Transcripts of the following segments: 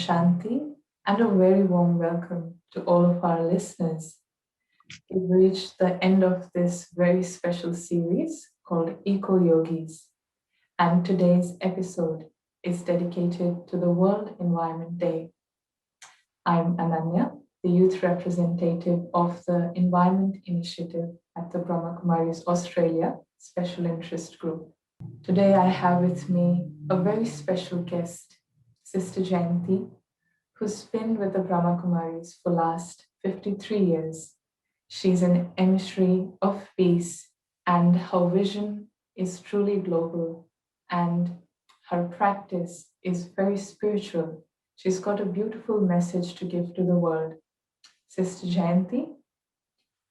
Shanti, and a very warm welcome to all of our listeners. We've reached the end of this very special series called Eco Yogis, and today's episode is dedicated to the World Environment Day. I'm Ananya, the youth representative of the Environment Initiative at the Brahma Kumaris Australia Special Interest Group. Today I have with me a very special guest, Sister Jayanti, who's been with the Brahma Kumaris for last 53 years. She's an emissary of peace, and her vision is truly global, and her practice is very spiritual. She's got a beautiful message to give to the world. Sister Jayanti,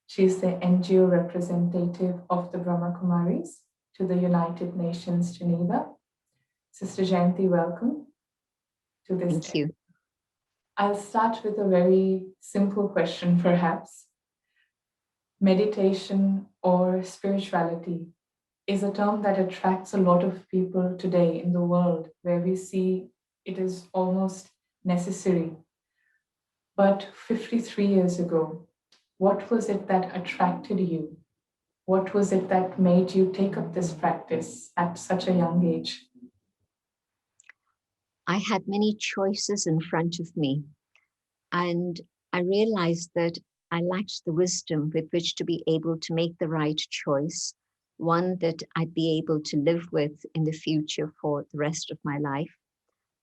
she's the NGO representative of the Brahma Kumaris to the United Nations Geneva. Sister Jayanti, welcome to this. Thank you. I'll start with a very simple question, perhaps. Meditation or spirituality is a term that attracts a lot of people today in the world, where we see it is almost necessary. But 53 years ago, what was it that attracted you? What was it that made you take up this practice at such a young age? I had many choices in front of me, and I realized that I lacked the wisdom with which to be able to make the right choice, one that I'd be able to live with in the future for the rest of my life,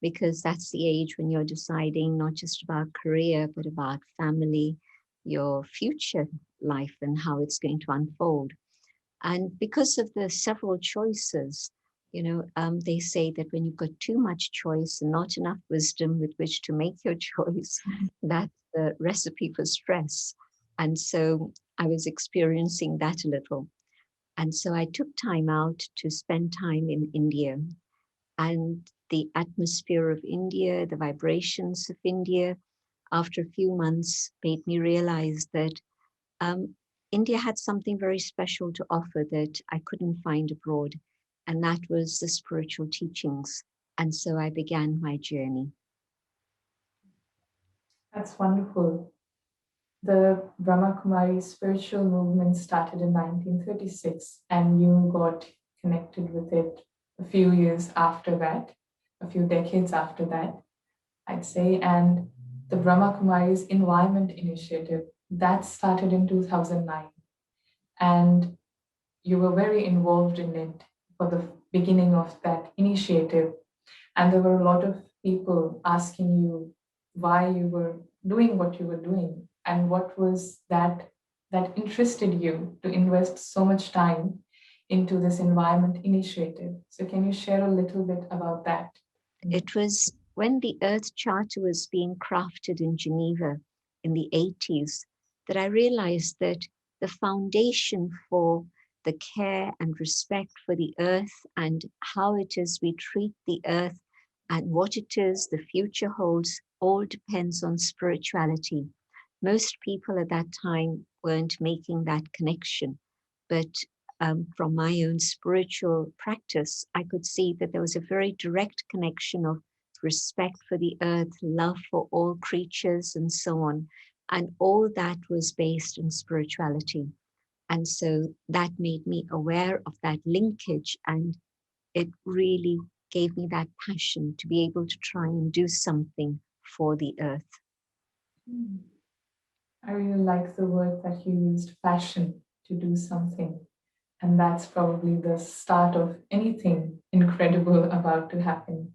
because that's the age when you're deciding not just about career, but about family, your future life and how it's going to unfold. And because of the several choices, they say that when you've got too much choice and not enough wisdom with which to make your choice, that's the recipe for stress. And so I was experiencing that a little. And so I took time out to spend time in India. And the atmosphere of India, the vibrations of India, after a few months made me realize that India had something very special to offer that I couldn't find abroad, and that was the spiritual teachings. And so I began my journey. That's wonderful. The Brahma Kumaris spiritual movement started in 1936, and you got connected with it a few years after that, a few decades after that, I'd say. And the Brahma Kumaris Environment Initiative, that started in 2009. And you were very involved in it for the beginning of that initiative. And there were a lot of people asking you why you were doing what you were doing and what was that interested you to invest so much time into this environment initiative. So can you share a little bit about that? It was when the Earth Charter was being crafted in Geneva in the 80s that I realized that the foundation for the care and respect for the earth and how it is we treat the earth and what it is the future holds all depends on spirituality. Most people at that time weren't making that connection, but from my own spiritual practice, I could see that there was a very direct connection of respect for the earth, love for all creatures, and so on. And all that was based on spirituality. And so that made me aware of that linkage, and it really gave me that passion to be able to try and do something for the earth. I really like the word that you used, passion, to do something. And that's probably the start of anything incredible about to happen.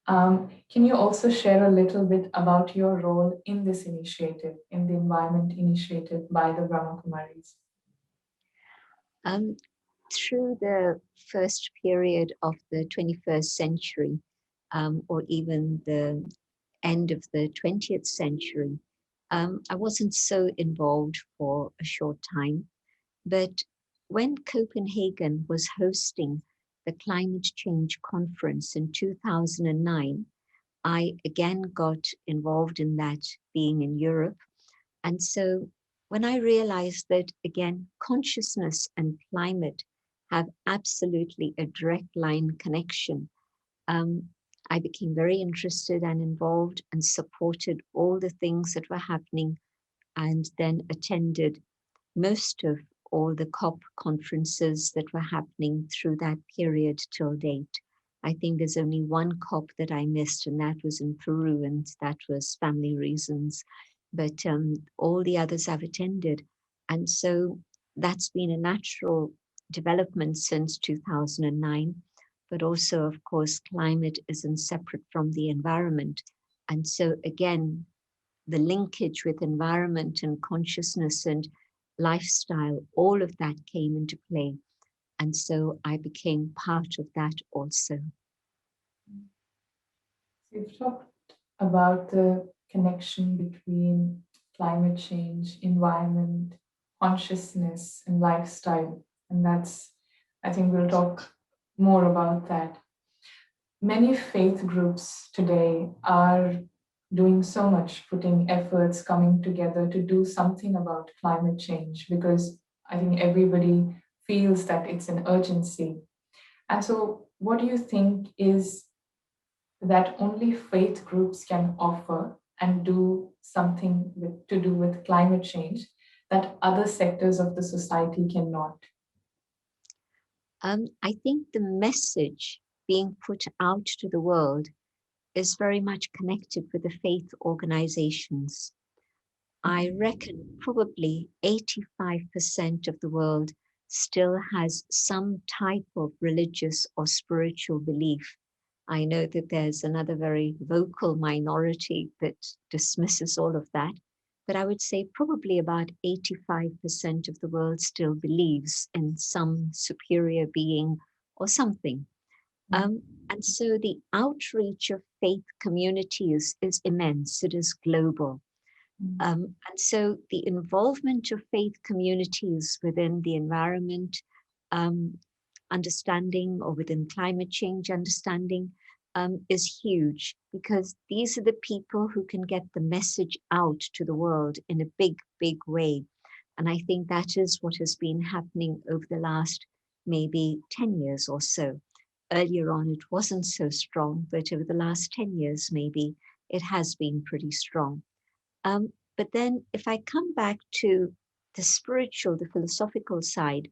Can you also share a little bit about your role in this initiative, in the Environment Initiative by the Brahma Kumaris? Through the first period of the 21st century, or even the end of the 20th century, I wasn't so involved for a short time. But when Copenhagen was hosting the climate change conference in 2009, I again got involved in that, being in Europe. And so when I realized that, again, consciousness and climate have absolutely a direct line connection, I became very interested and involved and supported all the things that were happening, and then attended most of all the COP conferences that were happening through that period till date. I think there's only one COP that I missed, and that was in Peru, and that was family reasons. But all the others I've attended. And so that's been a natural development since 2009. But also, of course, climate isn't separate from the environment. And so again, the linkage with environment and consciousness and lifestyle, all of that came into play. And so I became part of that also. You've talked about the connection between climate change, environment, consciousness, and lifestyle. And that's, I think we'll talk more about that. Many faith groups today are doing so much, putting efforts, coming together to do something about climate change, because I think everybody feels that it's an urgency. And so, what do you think is that only faith groups can offer and do something to do with climate change that other sectors of the society cannot? I think the message being put out to the world is very much connected with the faith organizations. I reckon probably 85% of the world still has some type of religious or spiritual belief. I know that there's another very vocal minority that dismisses all of that, but I would say probably about 85% of the world still believes in some superior being or something. And so the outreach of faith communities is immense, it is global. And so the involvement of faith communities within the environment understanding or within climate change understanding is huge, because these are the people who can get the message out to the world in a big, big way. And I think that is what has been happening over the last maybe 10 years or so. Earlier on, it wasn't so strong, but over the last 10 years, maybe it has been pretty strong. But then if I come back to the spiritual, the philosophical side,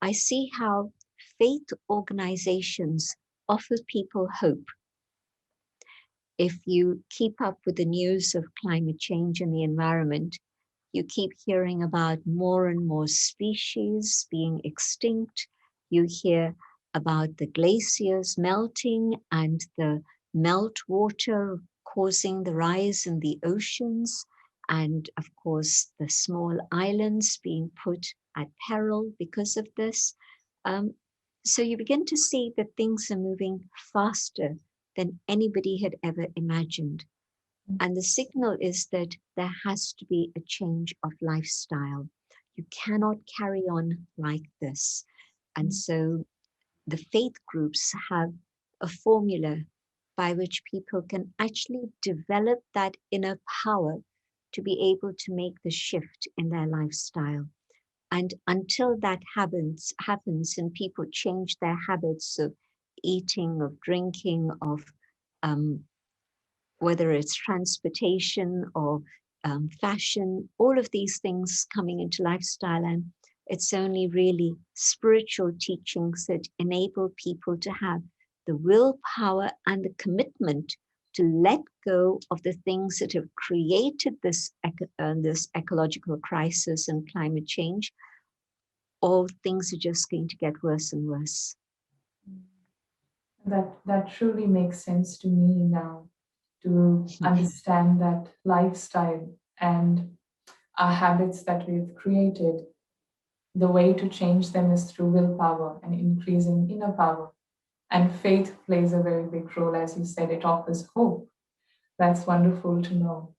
I see how faith organizations offer people hope. If you keep up with the news of climate change and the environment, you keep hearing about more and more species being extinct. You hear about the glaciers melting and the meltwater causing the rise in the oceans. And of course, the small islands being put at peril because of this. So you begin to see that things are moving faster than anybody had ever imagined. And the signal is that there has to be a change of lifestyle. You cannot carry on like this. And so the faith groups have a formula by which people can actually develop that inner power to be able to make the shift in their lifestyle. And until that happens and people change their habits of eating, of drinking, of whether it's transportation or fashion, all of these things coming into lifestyle. And it's only really spiritual teachings that enable people to have the willpower and the commitment to let go of the things that have created this ecological crisis and climate change, or things are just going to get worse and worse. That truly makes sense to me now, to understand that lifestyle and our habits that we've created, the way to change them is through willpower and increasing inner power. And faith plays a very big role, as you said, it offers hope. That's wonderful to know.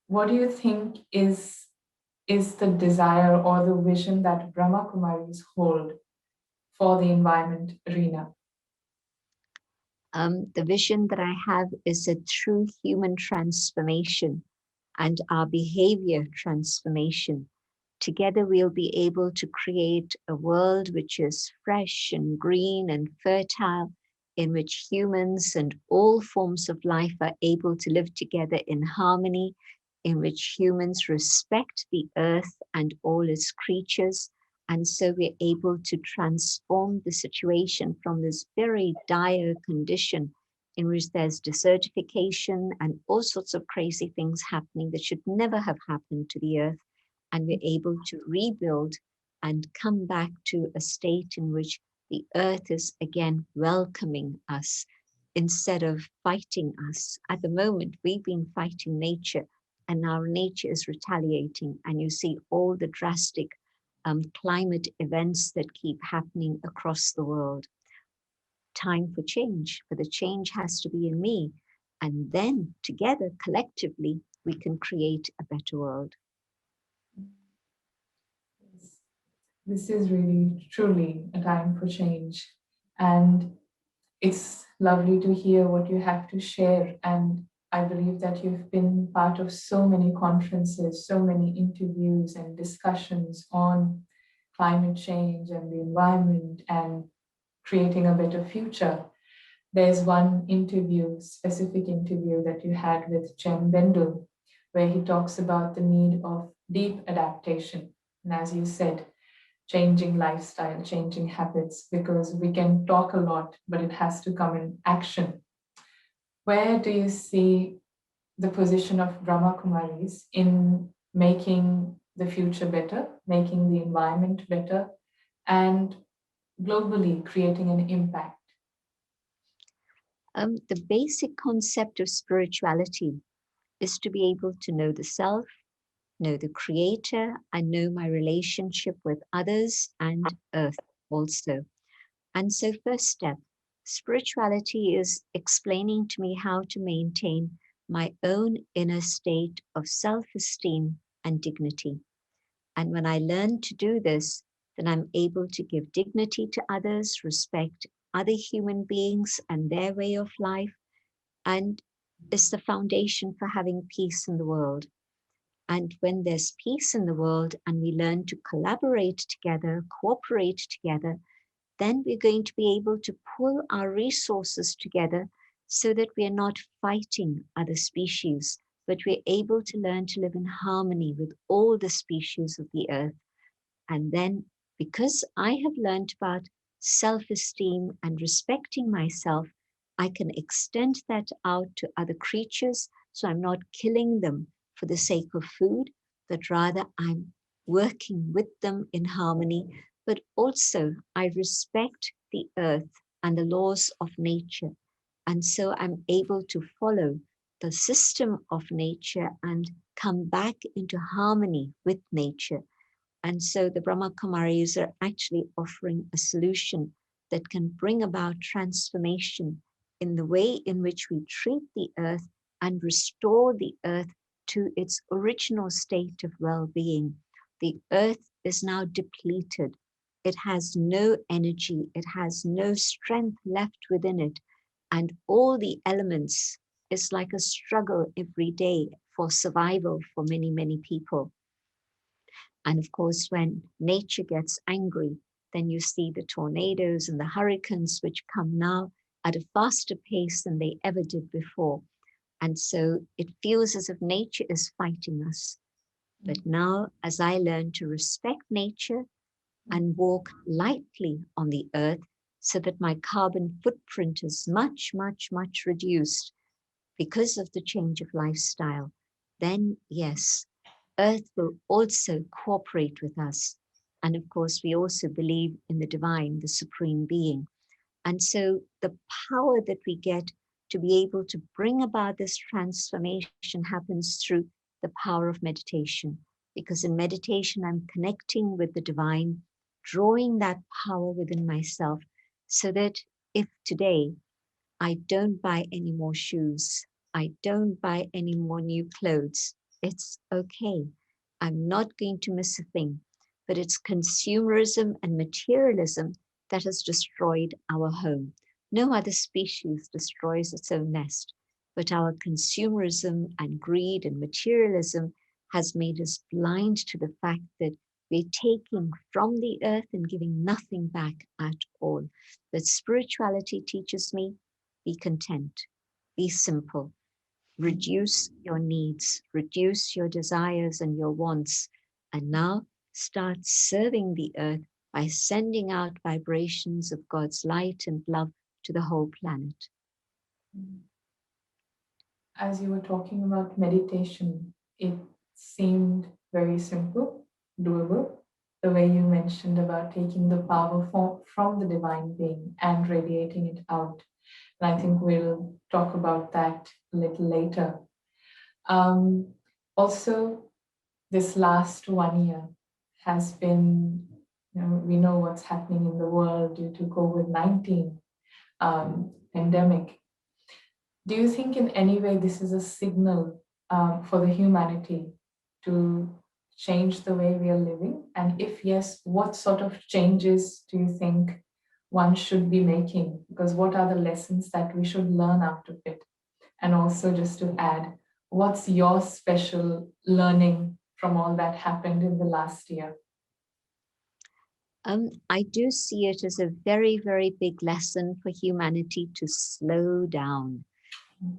What do you think is the desire or the vision that Brahma Kumaris hold for the environment arena? The vision that I have is a true human transformation and our behavior transformation. Together, we'll be able to create a world which is fresh and green and fertile in which humans and all forms of life are able to live together in harmony, in which humans respect the earth and all its creatures. And so we're able to transform the situation from this very dire condition in which there's desertification and all sorts of crazy things happening that should never have happened to the earth. And we're able to rebuild and come back to a state in which the earth is again welcoming us instead of fighting us. At the moment, we've been fighting nature, and now nature is retaliating. And you see all the drastic climate events that keep happening across the world. Time for change, but the change has to be in me. And then together, collectively, we can create a better world. This is really, truly a time for change. And it's lovely to hear what you have to share. And I believe that you've been part of so many conferences, so many interviews and discussions on climate change and the environment and creating a better future. There's one interview, specific interview that you had with Jem Bendel, where he talks about the need of deep adaptation. And as you said, changing lifestyle, changing habits, because we can talk a lot, but it has to come in action. Where do you see the position of Brahma Kumaris in making the future better, making the environment better, and globally creating an impact? The basic concept of spirituality is to be able to know the self, know the creator, and know my relationship with others and earth also. And so, first step, spirituality is explaining to me how to maintain my own inner state of self-esteem and dignity. And when I learn to do this, then I'm able to give dignity to others, respect other human beings and their way of life, and is the foundation for having peace in the world. And when there's peace in the world and we learn to collaborate together, cooperate together, then we're going to be able to pull our resources together so that we are not fighting other species, but we're able to learn to live in harmony with all the species of the earth. And then, because I have learned about self-esteem and respecting myself, I can extend that out to other creatures. So I'm not killing them for the sake of food, but rather I'm working with them in harmony. But also I respect the earth and the laws of nature. And so I'm able to follow the system of nature and come back into harmony with nature. And so the Brahma Kumaris are actually offering a solution that can bring about transformation in the way in which we treat the earth and restore the earth to its original state of well-being. The earth is now depleted. It has no energy. It has no strength left within it. And all the elements is like a struggle every day for survival for many, many people. And of course, when nature gets angry, then you see the tornadoes and the hurricanes, which come now at a faster pace than they ever did before. And so it feels as if nature is fighting us. But now, as I learn to respect nature and walk lightly on the earth so that my carbon footprint is much, much, much reduced because of the change of lifestyle, then yes, earth will also cooperate with us. And of course, we also believe in the divine, the supreme being. And so the power that we get to be able to bring about this transformation happens through the power of meditation. Because in meditation, I'm connecting with the divine, drawing that power within myself so that if today I don't buy any more shoes, I don't buy any more new clothes, it's okay. I'm not going to miss a thing, but it's consumerism and materialism that has destroyed our home. No other species destroys its own nest, but our consumerism and greed and materialism has made us blind to the fact that We're taking from the earth and giving nothing back at all. But spirituality teaches me, be content, be simple, reduce your needs, reduce your desires and your wants, and now start serving the earth by sending out vibrations of God's light and love to the whole planet. As you were talking about meditation, it seemed very simple, doable. The way you mentioned about taking the power from the divine being and radiating it out. And I think we'll talk about that a little later. Also, this last 1 year has been, we know what's happening in the world due to COVID-19 pandemic. Do you think in any way this is a signal for the humanity to change the way we are living? And if yes, what sort of changes do you think one should be making? Because what are the lessons that we should learn out of it? And also, just to add, what's your special learning from all that happened in the last year? I do see it as a very, very big lesson for humanity to slow down,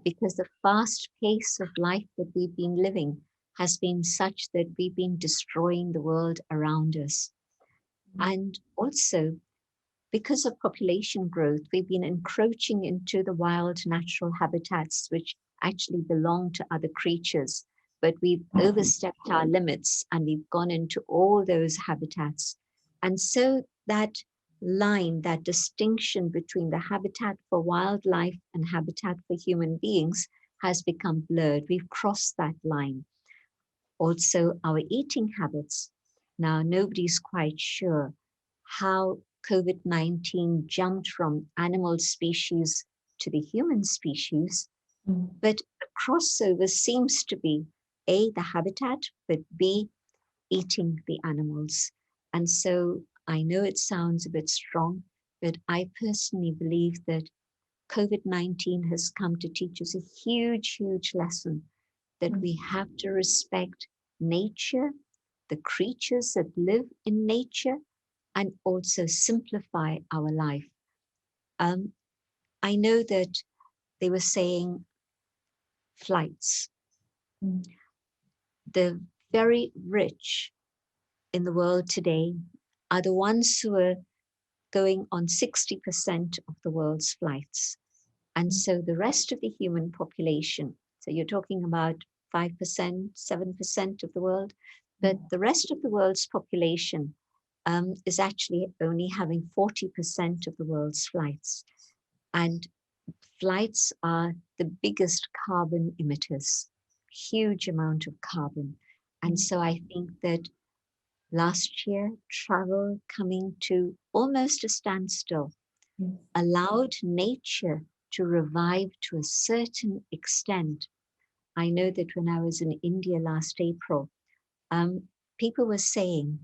because the fast pace of life that we've been living has been such that we've been destroying the world around us. And also, because of population growth, we've been encroaching into the wild natural habitats, which actually belong to other creatures. But we've overstepped our limits and we've gone into all those habitats. And so that line, that distinction between the habitat for wildlife and habitat for human beings has become blurred. We've crossed that line. Also, our eating habits. Now, nobody's quite sure how COVID-19 jumped from animal species to the human species, but the crossover seems to be A, the habitat, but B, eating the animals. And so I know it sounds a bit strong, but I personally believe that COVID-19 has come to teach us a huge, huge lesson that we have to respect nature, the creatures that live in nature, and also simplify our life. I know that they were saying flights. The very rich in the world today are the ones who are going on 60% of the world's flights. And so the rest of the human population, so you're talking about 5%, 7% of the world, but the rest of the world's population is actually only having 40% of the world's flights. And flights are the biggest carbon emitters, huge amount of carbon. And so I think that last year, travel coming to almost a standstill allowed nature to revive to a certain extent. I know that when I was in India last April, people were saying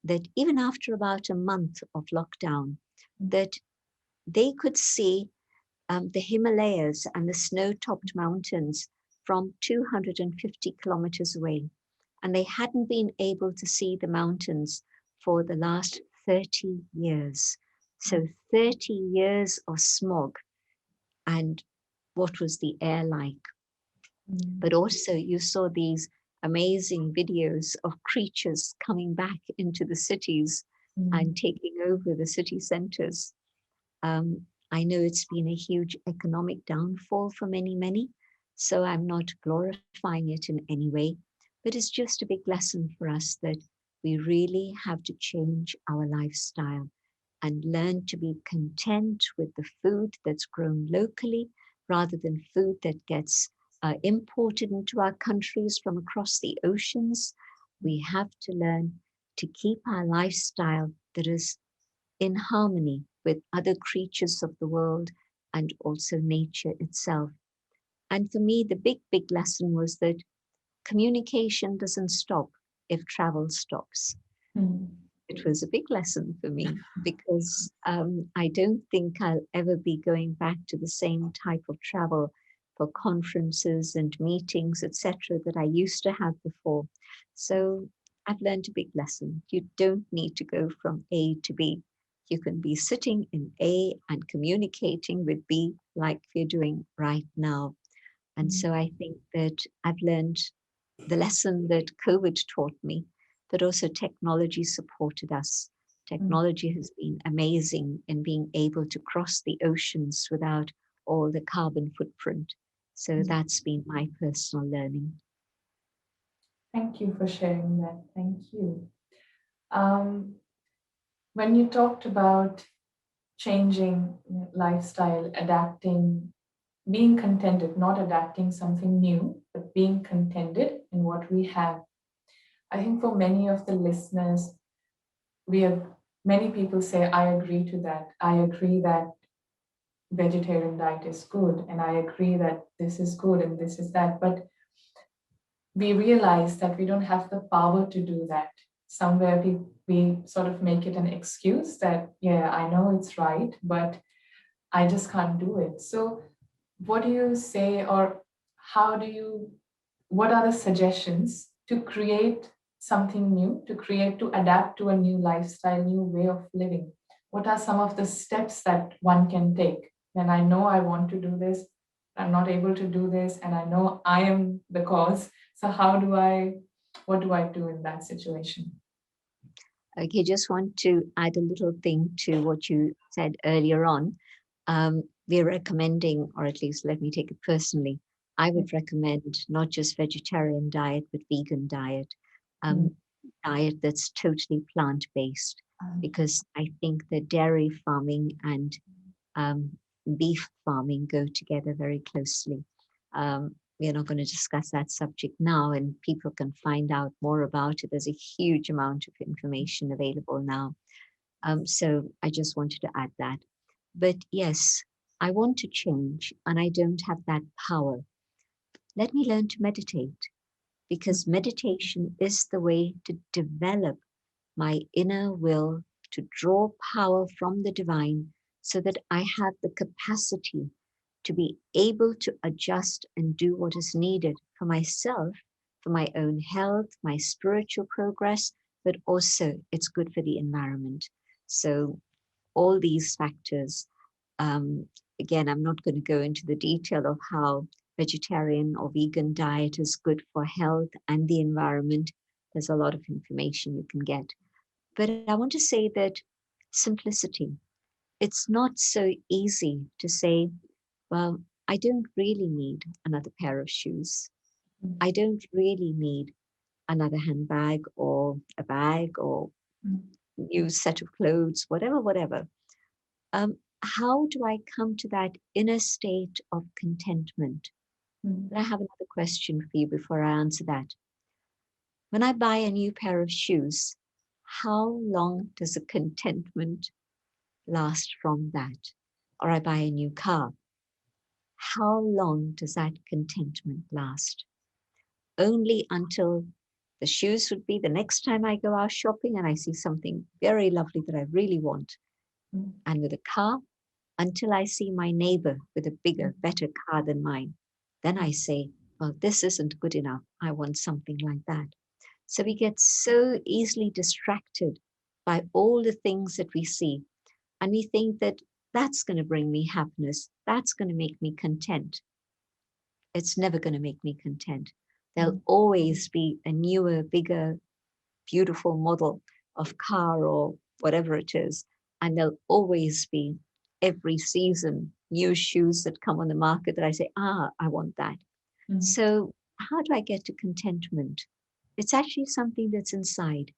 that even after about a month of lockdown, that they could see the Himalayas and the snow-topped mountains from 250 kilometers away. And they hadn't been able to see the mountains for the last 30 years. So 30 years of smog. And what was the air like? But also you saw these amazing videos of creatures coming back into the cities and taking over the city centers. I know it's been a huge economic downfall for many, many, so I'm not glorifying it in any way, but it's just a big lesson for us that we really have to change our lifestyle and learn to be content with the food that's grown locally rather than food that gets imported into our countries from across the oceans. We have to learn to keep our lifestyle that is in harmony with other creatures of the world and also nature itself. And for me, the big, big lesson was that communication doesn't stop if travel stops. It was a big lesson for me because I don't think I'll ever be going back to the same type of travel for conferences and meetings, etc., that I used to have before. So I've learned a big lesson. You don't need to go from A to B. You can be sitting in A and communicating with B like we're doing right now. And Mm, so I think that I've learned the lesson that COVID taught me, but also technology supported us. mm, Technology has been amazing in being able to cross the oceans without all the carbon footprint. So mm. that's been my personal learning. Thank you for sharing that. Thank you. Um, when you talked about changing lifestyle, adapting, being contented, not adapting something new, but being contented in what we have. I think for many of the listeners, we have many people say, I agree to that. I agree that vegetarian diet is good, and I agree that this is good and this is that. But we realize that we don't have the power to do that. Somewhere we sort of make it an excuse that, yeah, I know it's right, but I just can't do it. So, what do you say, or how do you, what are the suggestions to create something new, to create, to adapt to a new lifestyle, new way of living? What are some of the steps that one can take when I know I want to do this, I'm not able to do this, and I know I am the cause? So, what do I do in that situation? Okay, just want to add a little thing to what you said earlier on. We're recommending, or at least let me take it personally, I would recommend not just vegetarian diet, but vegan diet, Mm, um, diet that's totally plant-based, because I think that dairy farming and um, beef farming go together very closely. We're not going to discuss that subject now, and people can find out more about it. There's a huge amount of information available now. So I just wanted to add that. But yes, I want to change, and I don't have that power. Let me learn to meditate, mm, because meditation is the way to develop my inner will, to draw power from the divine so that I have the capacity to be able to adjust and do what is needed for myself, for my own health, my spiritual progress, but also it's good for the environment. So, all these factors, um, again, I'm not going to go into the detail of how vegetarian or vegan diet is good for health and the environment. There's a lot of information you can get. But I want to say that simplicity, it's not so easy to say, well, I don't really need another pair of shoes. mm, I don't really need another handbag or a bag or mm, new set of clothes, whatever, whatever. How do I come to that inner state of contentment? mm, And I have another question for you before I answer that. When I buy a new pair of shoes, how long does the contentment last from that? Or I buy a new car, how long does that contentment last? Only until the shoes would be the next time I go out shopping and I see something very lovely that I really want. mm, And with a car, until I see my neighbor with a bigger, better car than mine. Then I say, well, this isn't good enough. I want something like that. So we get so easily distracted by all the things that we see. And we think that that's going to bring me happiness. That's going to make me content. It's never going to make me content. There'll mm, always be a newer, bigger, beautiful model of car or whatever it is. And there'll always be every season new shoes that come on the market that I say, I want that. mm, So, how do I get to contentment? It's actually something that's inside.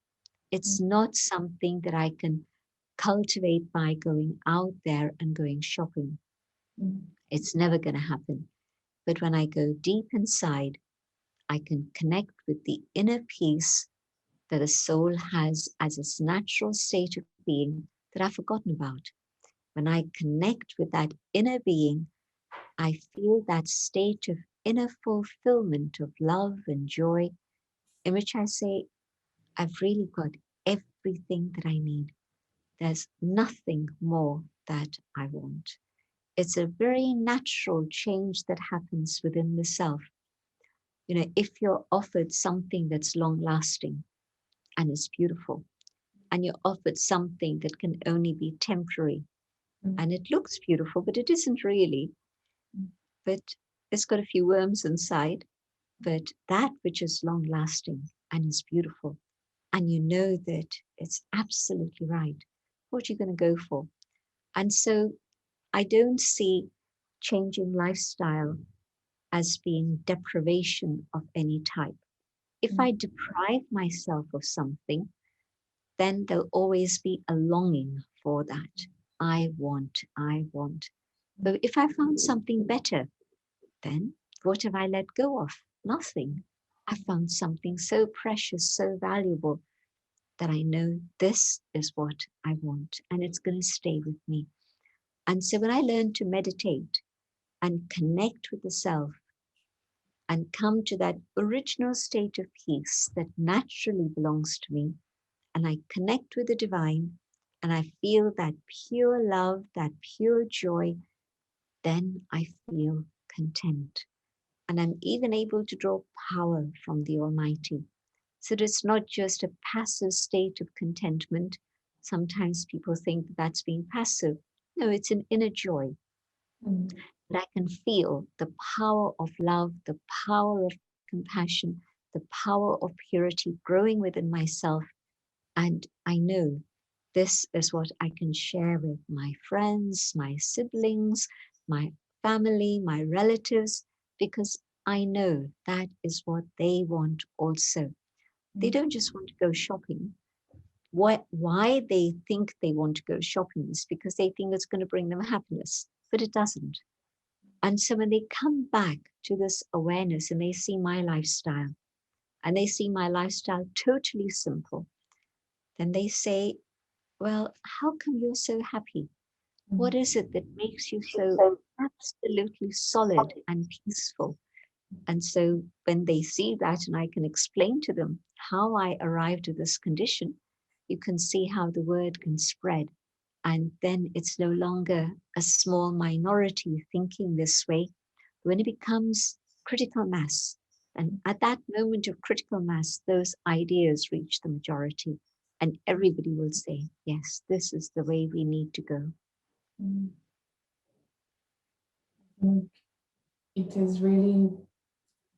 It's mm, not something that I can cultivate by going out there and going shopping. mm, It's never going to happen. But when I go deep inside, I can connect with the inner peace that a soul has as its natural state of being that I've forgotten about. When I connect with that inner being, I feel that state of inner fulfillment of love and joy, in which I say, I've really got everything that I need. There's nothing more that I want. It's a very natural change that happens within the self. You know, if you're offered something that's long lasting, and it's beautiful. And you're offered something that can only be temporary. And it looks beautiful, but it isn't really. But it's got a few worms inside. But that which is long lasting and is beautiful, and you know that it's absolutely right, what you're going to go for. And so I don't see changing lifestyle as being deprivation of any type. If I deprive myself of something, then there'll always be a longing for that. I want, I want. But if I found something better, then what have I let go of? Nothing. I found something so precious, so valuable that I know this is what I want and it's going to stay with me. And so when I learn to meditate and connect with the self and come to that original state of peace that naturally belongs to me, and I connect with the divine and I feel that pure love, that pure joy, then I feel content. And I'm even able to draw power from the Almighty. So that it's not just a passive state of contentment. Sometimes people think that that's being passive. No, it's an inner joy. That I can feel the power of love, the power of compassion, the power of purity growing within myself. And I know this is what I can share with my friends, my siblings, my family, my relatives, because I know that is what they want also. They don't just want to go shopping. Why they think they want to go shopping is because they think it's going to bring them happiness, but it doesn't. And so when they come back to this awareness and they see my lifestyle, and they see my lifestyle totally simple, then they say, well, how come you're so happy? What is it that makes you so absolutely solid and peaceful? And so when they see that, and I can explain to them how I arrived at this condition, you can see how the word can spread. And then it's no longer a small minority thinking this way. When it becomes critical mass, and at that moment of critical mass, those ideas reach the majority. And everybody will say, yes, this is the way we need to go. It is really,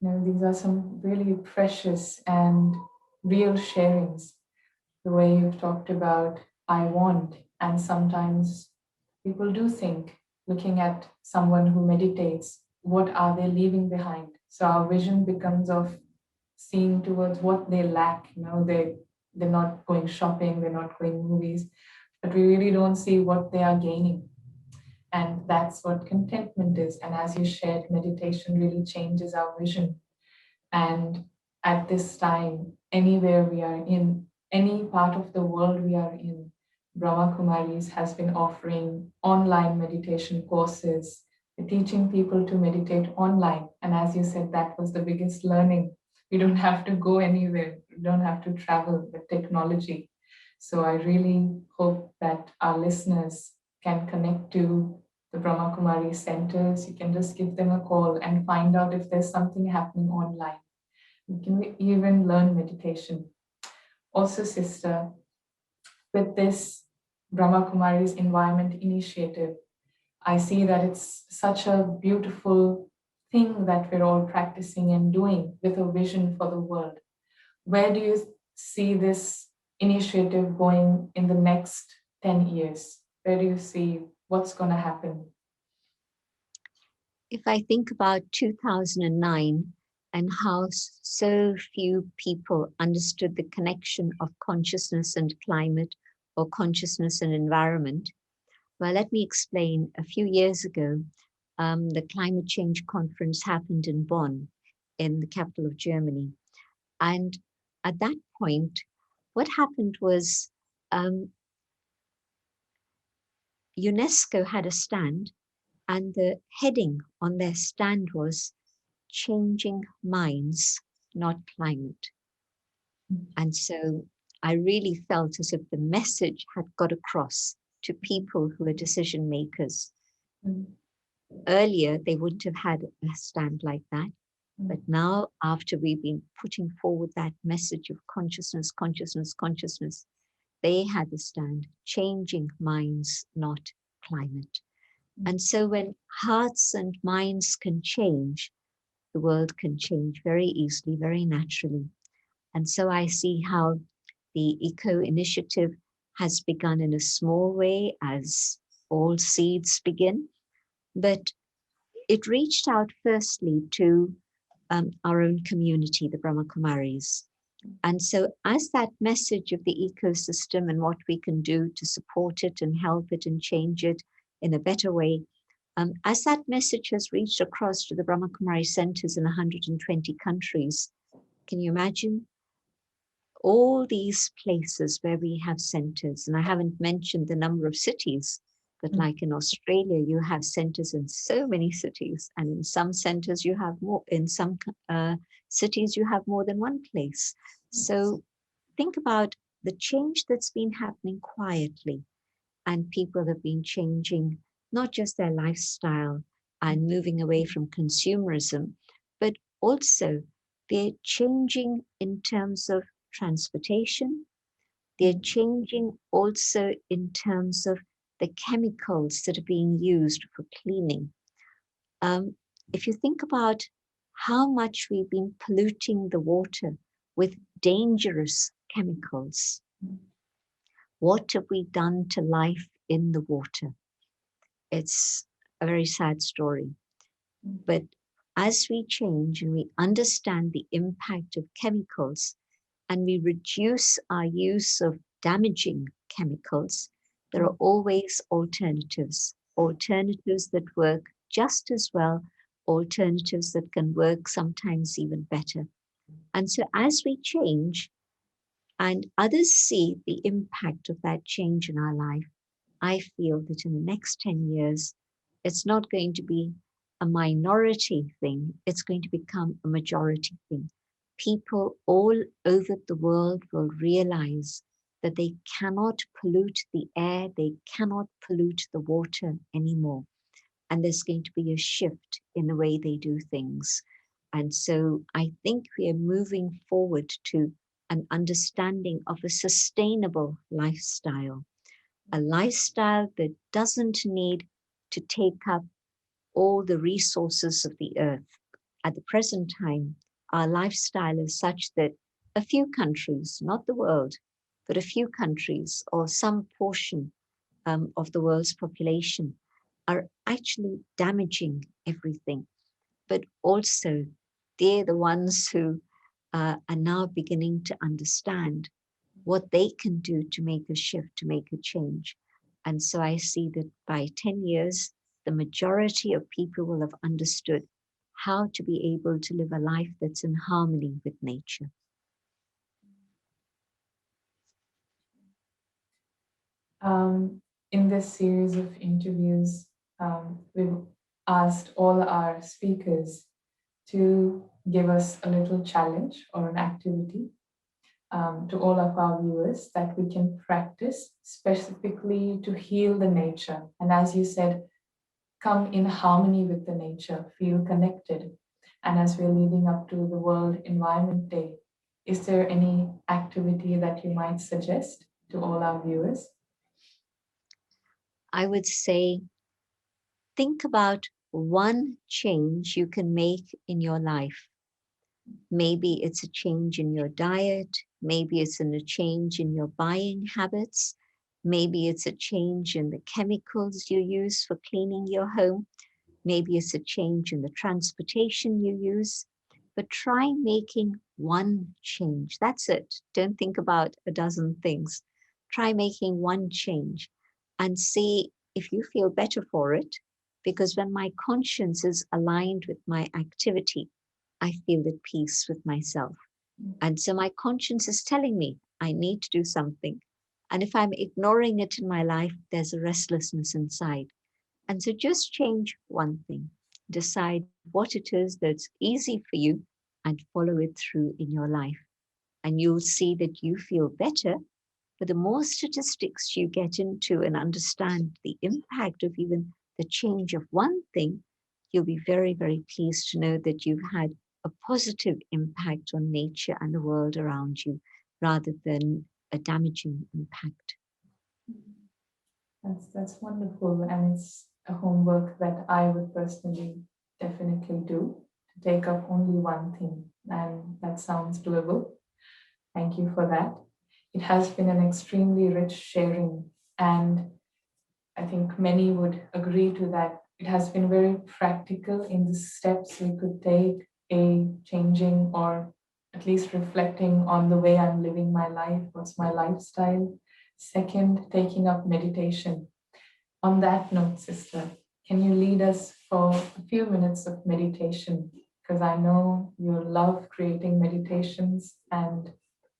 these are some really precious and real sharings. The way you've talked about I want, and sometimes people do think, looking at someone who meditates, what are they leaving behind? So our vision becomes of seeing towards what they lack. They're not going shopping, they're not going movies, but we really don't see what they are gaining. And that's what contentment is. And as you shared, meditation really changes our vision. And at this time, anywhere we are in, any part of the world we are in, Brahma Kumaris has been offering online meditation courses, teaching people to meditate online. And as you said, that was the biggest learning. We don't have to go anywhere, we don't have to travel with technology. So I really hope that our listeners can connect to the Brahma Kumari centers. You can just give them a call and find out if there's something happening online. You can even learn meditation. Also, sister, with this Brahma Kumari's Environment Initiative, I see that it's such a beautiful thing that we're all practicing and doing with a vision for the world. Where do you see this initiative going in the next 10 years? Where do you see what's going to happen? If I think about 2009 and how so few people understood the connection of consciousness and climate or consciousness and environment, well, let me explain. A few years ago, the climate change conference happened in Bonn, in the capital of Germany. And at that point, what happened was UNESCO had a stand, and the heading on their stand was Changing Minds, Not Climate. And so I really felt as if the message had got across to people who are decision makers. Earlier, they wouldn't have had a stand like that. But now, after we've been putting forward that message of consciousness, consciousness, consciousness, they had the stand, changing minds, not climate. And so when hearts and minds can change, the world can change very easily, very naturally. And so I see how the Eco Initiative has begun in a small way, as all seeds begin, but it reached out firstly to our own community, the Brahma Kumaris. And so as that message of the ecosystem and what we can do to support it and help it and change it in a better way, as that message has reached across to the Brahma Kumaris centers in 120 countries, can you imagine all these places where we have centers? And I haven't mentioned the number of cities, but like in Australia, you have centers in so many cities, and in some centers you have more, in some cities you have more than one place. So think about the change that's been happening quietly, and people have been changing not just their lifestyle and moving away from consumerism, but also they're changing in terms of transportation. They're changing also in terms of the chemicals that are being used for cleaning. If you think about how much we've been polluting the water with dangerous chemicals, what have we done to life in the water? It's a very sad story. But as we change and we understand the impact of chemicals and we reduce our use of damaging chemicals, there are always alternatives, alternatives that work just as well, alternatives that can work sometimes even better. And so as we change and others see the impact of that change in our life, I feel that in the next 10 years, it's not going to be a minority thing, it's going to become a majority thing. People all over the world will realize that they cannot pollute the air, they cannot pollute the water anymore. And there's going to be a shift in the way they do things. And so I think we are moving forward to an understanding of a sustainable lifestyle, a lifestyle that doesn't need to take up all the resources of the earth. At the present time, our lifestyle is such that a few countries, not the world, but a few countries or some portion of the world's population are actually damaging everything. But also, they're the ones who are now beginning to understand what they can do to make a shift, to make a change. And so I see that by 10 years, the majority of people will have understood how to be able to live a life that's in harmony with nature. In this series of interviews, we've asked all our speakers to give us a little challenge or an activity to all of our viewers that we can practice specifically to heal the nature. And as you said, come in harmony with the nature, feel connected. And as we're leading up to the World Environment Day, is there any activity that you might suggest to all our viewers? I would say, think about one change you can make in your life. Maybe it's a change in your diet. Maybe it's a change in your buying habits. Maybe it's a change in the chemicals you use for cleaning your home. Maybe it's a change in the transportation you use. But try making one change. That's it. Don't think about a dozen things. Try making one change and see if you feel better for it. Because when my conscience is aligned with my activity, I feel at peace with myself. And so my conscience is telling me I need to do something. And if I'm ignoring it in my life, there's a restlessness inside. And so just change one thing. Decide what it is that's easy for you and follow it through in your life. And you'll see that you feel better. But the more statistics you get into and understand the impact of even the change of one thing, you'll be very, very pleased to know that you've had a positive impact on nature and the world around you rather than a damaging impact. That's wonderful, and it's a homework that I would personally definitely do, to take up only one thing, and that sounds doable. Thank you for that. It has been an extremely rich sharing, and I think many would agree to that. It has been very practical in the steps we could take, a changing or at least reflecting on the way I'm living my life, what's my lifestyle. Second, taking up meditation. On that note, sister, can you lead us for a few minutes of meditation? Because I know you love creating meditations, and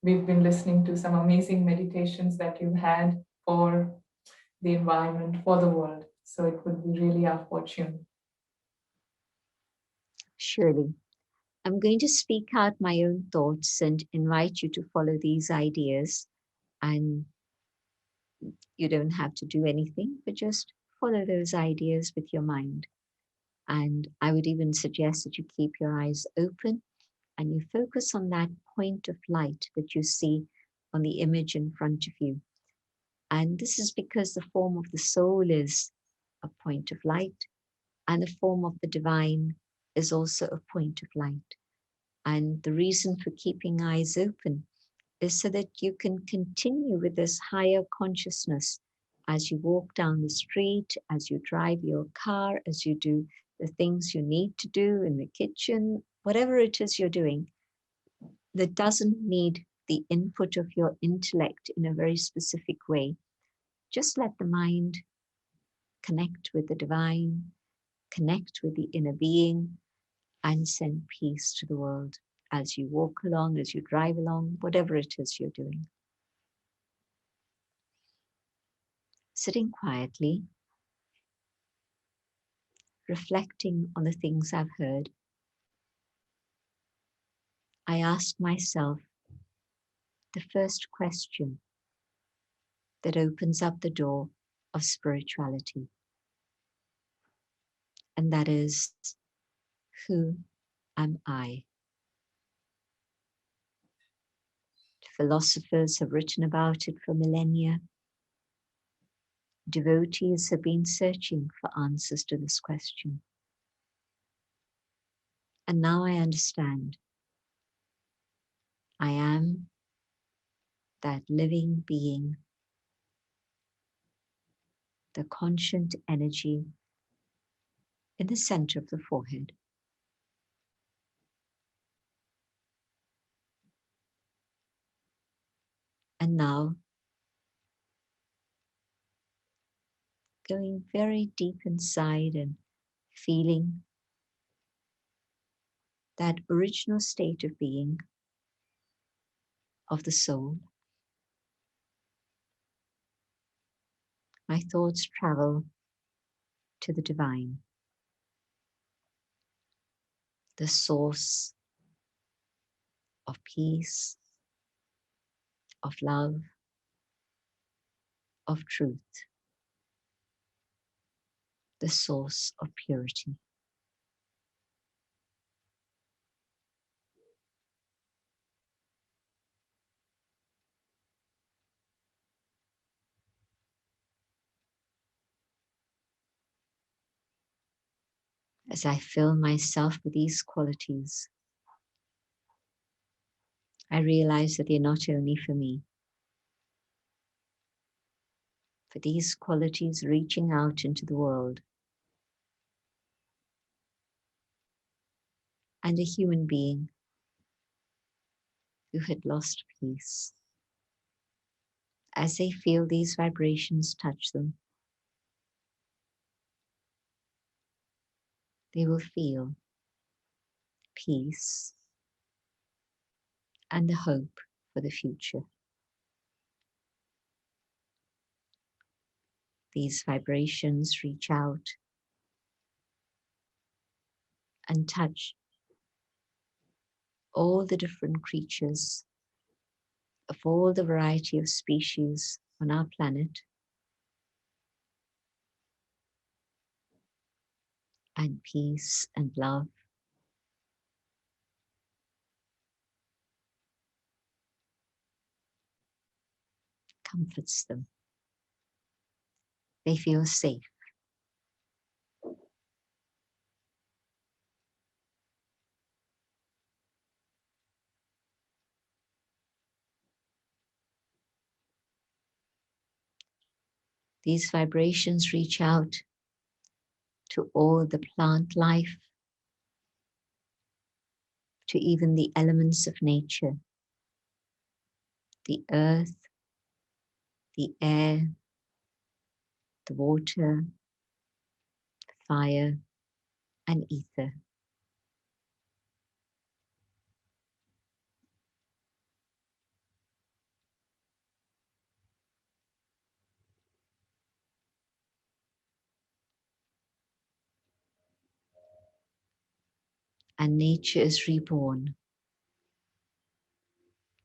we've been listening to some amazing meditations that you've had for the environment, for the world. So it would be really our fortune. Surely. I'm going to speak out my own thoughts and invite you to follow these ideas. And you don't have to do anything, but just follow those ideas with your mind. And I would even suggest that you keep your eyes open and you focus on that point of light that you see on the image in front of you. And this is because the form of the soul is a point of light, and the form of the divine is also a point of light. And the reason for keeping eyes open is so that you can continue with this higher consciousness as you walk down the street, as you drive your car, as you do the things you need to do in the kitchen, whatever it is you're doing that doesn't need the input of your intellect in a very specific way. Just let the mind connect with the divine, connect with the inner being, and send peace to the world as you walk along, as you drive along, whatever it is you're doing. Sitting quietly, reflecting on the things I've heard, I ask myself the first question that opens up the door of spirituality, and that is, who am I? Philosophers have written about it for millennia. Devotees have been searching for answers to this question. And now I understand. I am that living being, the conscient energy in the center of the forehead. And now, going very deep inside and feeling that original state of being of the soul, my thoughts travel to the divine, the source of peace, of love, of truth, the source of purity. As I fill myself with these qualities, I realize that they're not only for me, for these qualities reaching out into the world. And a human being who had lost peace, as they feel these vibrations touch them, they will feel peace and the hope for the future. These vibrations reach out and touch all the different creatures of all the variety of species on our planet, and peace and love comforts them. They feel safe. These vibrations reach out to all the plant life, to even the elements of nature, the earth, the air, the water, fire, and ether. And nature is reborn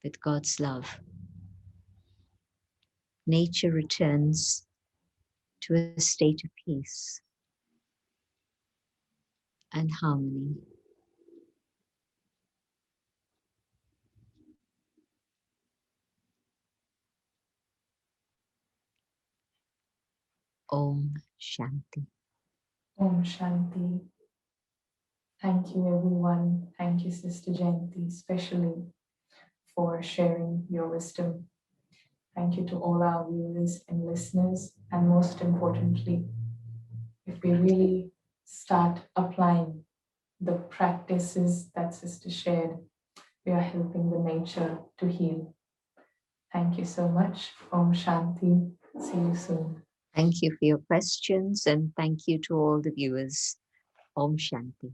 with God's love. Nature returns to a state of peace and harmony. Om Shanti. Om Shanti. Thank you, everyone. Thank you, Sister Jayanti, especially for sharing your wisdom. Thank you to all our viewers and listeners. And most importantly, if we really start applying the practices that Sister shared, we are helping the nature to heal. Thank you so much. Om Shanti. See you soon. Thank you for your questions, and thank you to all the viewers. Om Shanti.